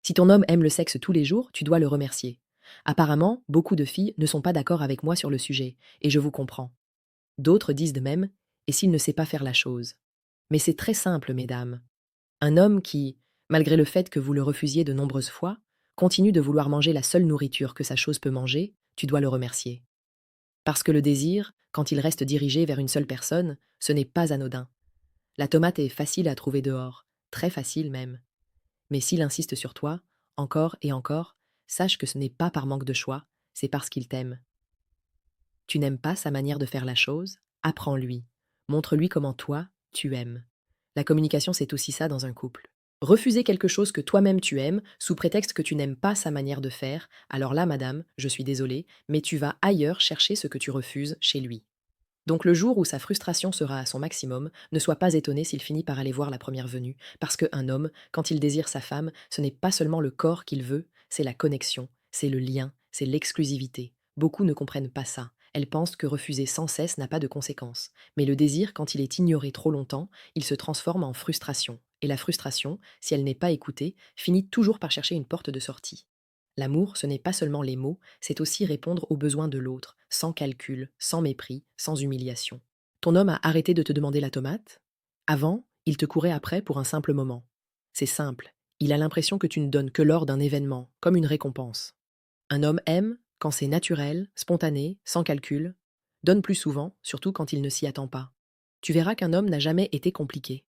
Si ton homme aime le sexe tous les jours, tu dois le remercier. Apparemment, beaucoup de filles ne sont pas d'accord avec moi sur le sujet, et je vous comprends. D'autres disent de même, et s'il ne sait pas faire la chose. Mais c'est très simple, mesdames. Un homme qui, malgré le fait que vous le refusiez de nombreuses fois, continue de vouloir manger la seule nourriture que sa chose peut manger, tu dois le remercier. Parce que le désir, quand il reste dirigé vers une seule personne, ce n'est pas anodin. La tomate est facile à trouver dehors, très facile même. Mais s'il insiste sur toi, encore et encore, sache que ce n'est pas par manque de choix, c'est parce qu'il t'aime. Tu n'aimes pas sa manière de faire la chose? Apprends-lui. Montre-lui comment toi, tu aimes. La communication, c'est aussi ça dans un couple. Refuser quelque chose que toi-même tu aimes, sous prétexte que tu n'aimes pas sa manière de faire, alors là, madame, je suis désolée, mais tu vas ailleurs chercher ce que tu refuses chez lui. Donc le jour où sa frustration sera à son maximum, ne sois pas étonné s'il finit par aller voir la première venue, parce qu'un homme, quand il désire sa femme, ce n'est pas seulement le corps qu'il veut, c'est la connexion, c'est le lien, c'est l'exclusivité. Beaucoup ne comprennent pas ça. Elles pensent que refuser sans cesse n'a pas de conséquences. Mais le désir, quand il est ignoré trop longtemps, il se transforme en frustration. Et la frustration, si elle n'est pas écoutée, finit toujours par chercher une porte de sortie. L'amour, ce n'est pas seulement les mots, c'est aussi répondre aux besoins de l'autre, sans calcul, sans mépris, sans humiliation. Ton homme a arrêté de te demander la tomate? Avant, il te courait après pour un simple moment. C'est simple, il a l'impression que tu ne donnes que lors d'un événement, comme une récompense. Un homme aime quand c'est naturel, spontané, sans calcul, donne plus souvent, surtout quand il ne s'y attend pas. Tu verras qu'un homme n'a jamais été compliqué.